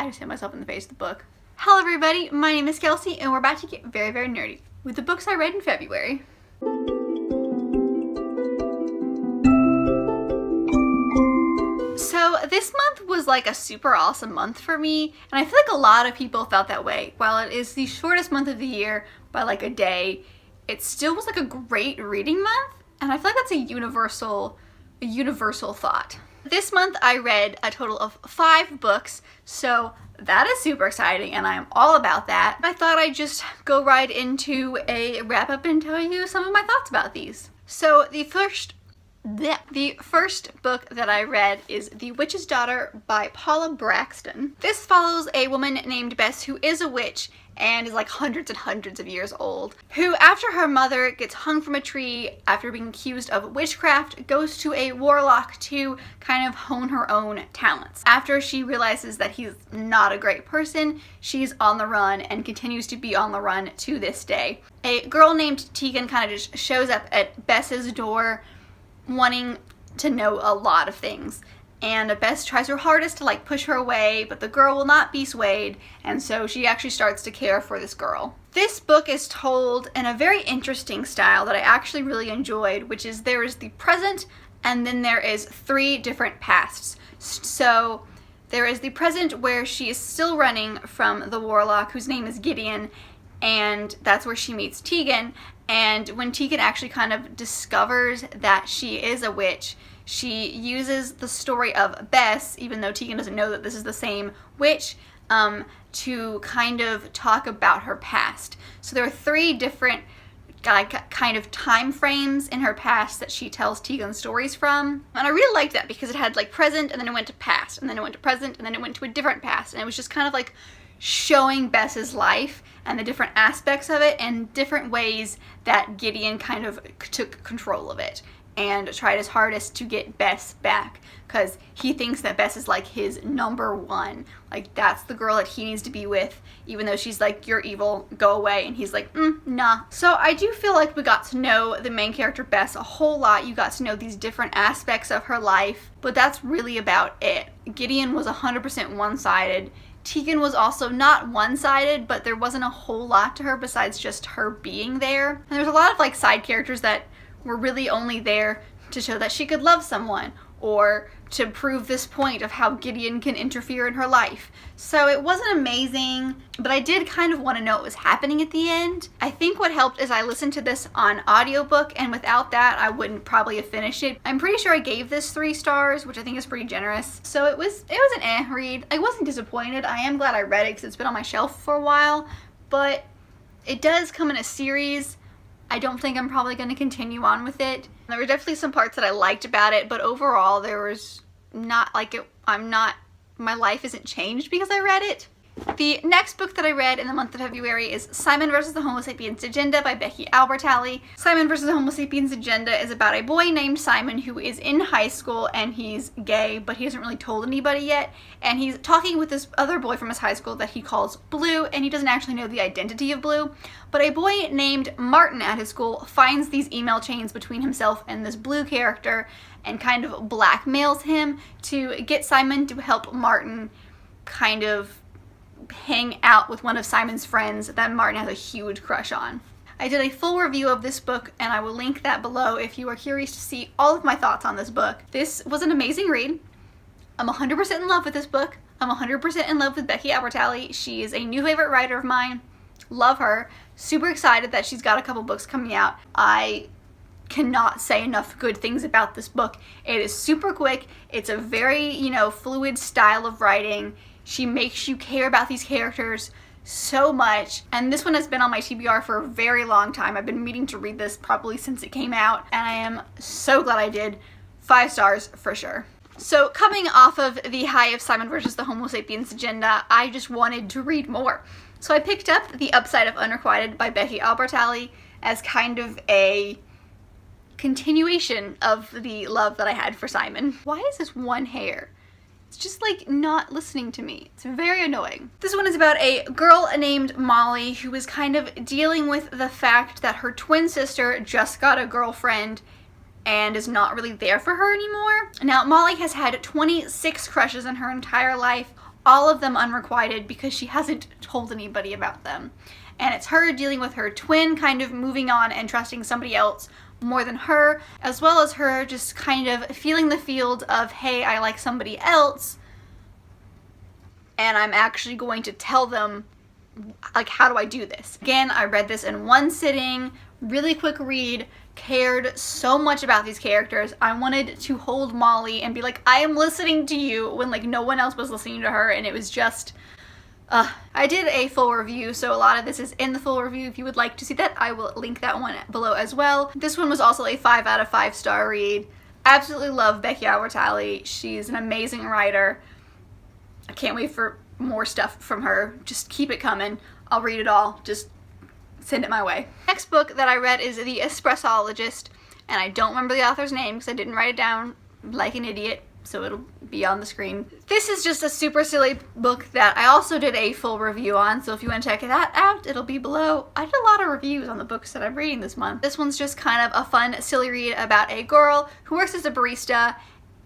I just hit myself in the face with the book. Hello everybody, my name is Kelsey and we're about to get very, very nerdy with the books I read in February. So this month was like a super awesome month for me, and I feel like a lot of people felt that way. While it is the shortest month of the year by like a day, it still was like a great reading month, and I feel like that's a universal thought. This month I read a total of 5 books, so that is super exciting and I'm all about that. I thought I'd just go right into a wrap up and tell you some of my thoughts about these. So the first book that I read is The Witch's Daughter by Paula Braxton. This follows a woman named Bess who is a witch and is like hundreds and hundreds of years old, who after her mother gets hung from a tree after being accused of witchcraft, goes to a warlock to kind of hone her own talents. After she realizes that he's not a great person, she's on the run and continues to be on the run to this day. A girl named Tegan kind of just shows up at Bess's door wanting to know a lot of things, and Bess tries her hardest to like push her away, but the girl will not be swayed, and so she actually starts to care for this girl. This book is told in a very interesting style that I actually really enjoyed, which is there is the present and then there is 3 different pasts. So there is the present where she is still running from the warlock whose name is Gideon, and that's where she meets Tegan. And when Tegan actually kind of discovers that she is a witch, she uses the story of Bess, even though Tegan doesn't know that this is the same witch, to kind of talk about her past. So there are 3 different kind of time frames in her past that she tells Tegan stories from. And I really liked that because it had like present and then it went to past and then it went to present and then it went to a different past. And it was just kind of like showing Bess's life and the different aspects of it and different ways that Gideon kind of took control of it and tried his hardest to get Bess back, because he thinks that Bess is like his number one. Like that's the girl that he needs to be with, even though she's like, you're evil, go away, and he's like, nah. So I do feel like we got to know the main character Bess a whole lot. You got to know these different aspects of her life, but that's really about it. Gideon was 100% one-sided. Tegan was also not one-sided, but there wasn't a whole lot to her besides just her being there. And there's a lot of like side characters that were really only there to show that she could love someone or to prove this point of how Gideon can interfere in her life. So it wasn't amazing, but I did kind of want to know what was happening at the end. I think what helped is I listened to this on audiobook, and without that I wouldn't probably have finished it. I'm pretty sure I gave this 3 stars, which I think is pretty generous. So it was an read. I wasn't disappointed. I am glad I read it because it's been on my shelf for a while, but it does come in a series. I don't think I'm probably going to continue on with it. There were definitely some parts that I liked about it, but overall there was not like it. My life isn't changed because I read it. The next book that I read in the month of February is Simon vs. the Homo Sapiens Agenda by Becky Albertalli. Simon vs. the Homo Sapiens Agenda is about a boy named Simon who is in high school and he's gay, but he hasn't really told anybody yet. And he's talking with this other boy from his high school that he calls Blue, and he doesn't actually know the identity of Blue. But a boy named Martin at his school finds these email chains between himself and this Blue character and kind of blackmails him to get Simon to help Martin kind of hang out with one of Simon's friends that Martin has a huge crush on. I did a full review of this book and I will link that below if you are curious to see all of my thoughts on this book. This was an amazing read. I'm 100% in love with this book. I'm 100% in love with Becky Albertalli. She is a new favorite writer of mine. Love her. Super excited that she's got a couple books coming out. I cannot say enough good things about this book. It is super quick. It's a very, fluid style of writing. She makes you care about these characters so much, and this one has been on my TBR for a very long time. I've been meaning to read this probably since it came out, and I am so glad I did. 5 stars for sure. So coming off of the high of Simon vs. the Homo Sapiens Agenda, I just wanted to read more. So I picked up The Upside of Unrequited by Becky Albertalli as kind of a continuation of the love that I had for Simon. Why is this one hair? It's just like not listening to me. It's very annoying. This one is about a girl named Molly who is kind of dealing with the fact that her twin sister just got a girlfriend and is not really there for her anymore. Now, Molly has had 26 crushes in her entire life, all of them unrequited because she hasn't told anybody about them. And it's her dealing with her twin kind of moving on and trusting somebody else more than her, as well as her just kind of feeling the field of, hey, I like somebody else, and I'm actually going to tell them, like, how do I do this? Again, I read this in one sitting, really quick read, cared so much about these characters. I wanted to hold Molly and be like, I am listening to you, when like no one else was listening to her, and it was just, I did a full review, so a lot of this is in the full review. If you would like to see that, I will link that one below as well. This one was also a 5 out of 5 star read. Absolutely love Becky Albertalli. She's an amazing writer. I can't wait for more stuff from her. Just keep it coming. I'll read it all. Just send it my way. Next book that I read is The Espressologist, and I don't remember the author's name because I didn't write it down like an idiot, so it'll be on the screen. This is just a super silly book that I also did a full review on, so if you want to check that out, it'll be below. I did a lot of reviews on the books that I'm reading this month. This one's just kind of a fun, silly read about a girl who works as a barista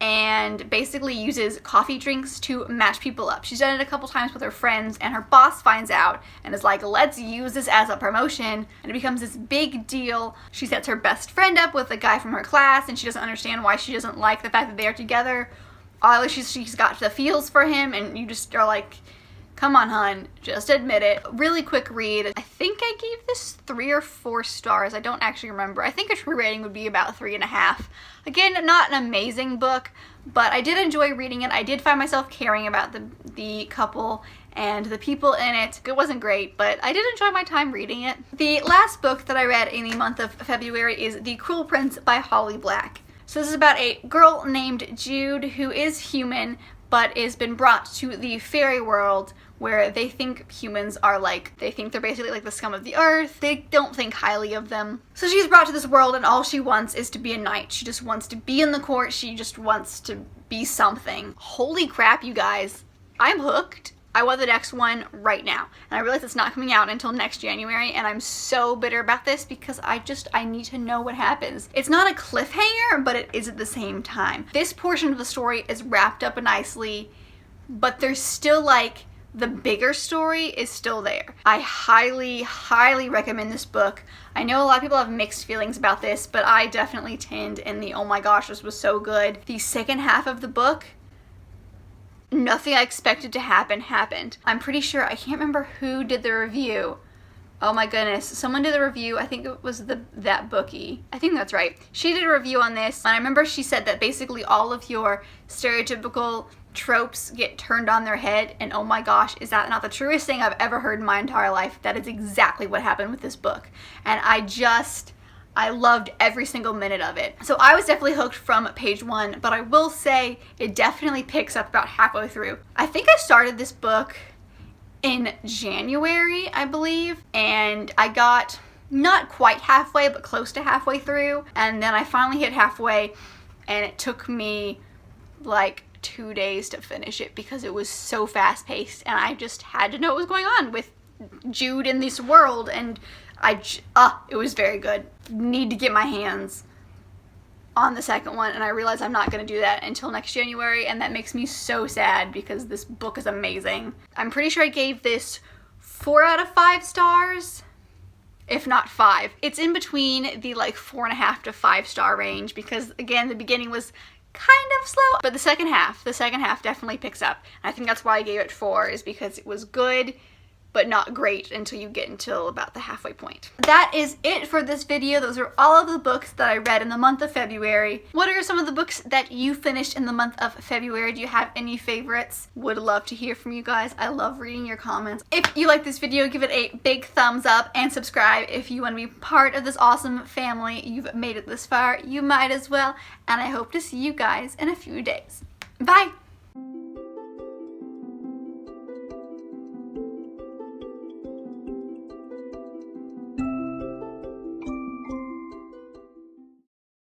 and basically uses coffee drinks to match people up. She's done it a couple times with her friends, and her boss finds out and is like, let's use this as a promotion, and it becomes this big deal. She sets her best friend up with a guy from her class, and she doesn't understand why she doesn't like the fact that they are together. She's got the feels for him, and you just are like, come on, hun, just admit it. Really quick read. I think I gave this 3 or 4 stars. I don't actually remember. I think a true rating would be about 3.5. Again, not an amazing book, but I did enjoy reading it. I did find myself caring about the couple and the people in it. It wasn't great, but I did enjoy my time reading it. The last book that I read in the month of February is The Cruel Prince by Holly Black. So this is about a girl named Jude who is human, but has been brought to the fairy world where they think humans are they think they're basically like the scum of the earth. They don't think highly of them. So she's brought to this world, and all she wants is to be a knight. She just wants to be in the court. She just wants to be something. Holy crap, you guys. I'm hooked. I want the next one right now. And I realize it's not coming out until next January, and I'm so bitter about this because I need to know what happens. It's not a cliffhanger, but it is at the same time. This portion of the story is wrapped up nicely, but there's still the bigger story is still there. I highly, highly recommend this book. I know a lot of people have mixed feelings about this, but I definitely tend in the, oh my gosh, this was so good. The second half of the book, nothing I expected to happen happened. I'm pretty sure, I can't remember who did the review. Oh my goodness, someone did the review. I think it was that Bookie. I think that's right. She did a review on this, and I remember she said that basically all of your stereotypical tropes get turned on their head, and oh my gosh, is that not the truest thing I've ever heard in my entire life? That is exactly what happened with this book, and I loved every single minute of it. So I was definitely hooked from page 1, but I will say it definitely picks up about halfway through. I think I started this book in January, I believe, and I got not quite halfway, but close to halfway through, and then I finally hit halfway, and it took me 2 days to finish it because it was so fast-paced, and I just had to know what was going on with Jude in this world, and it was very good. Need to get my hands on the second one, and I realize I'm not going to do that until next January, and that makes me so sad because this book is amazing. I'm pretty sure I gave this 4 out of 5 stars, if not 5. It's in between the 4.5 to 5 star range because, again, the beginning was kind of slow, but the second half definitely picks up. And I think that's why I gave it 4, is because it was good, but not great until you get until about the halfway point. That is it for this video. Those are all of the books that I read in the month of February. What are some of the books that you finished in the month of February? Do you have any favorites? Would love to hear from you guys. I love reading your comments. If you like this video, give it a big thumbs up and subscribe if you want to be part of this awesome family. You've made it this far, you might as well. And I hope to see you guys in a few days. Bye!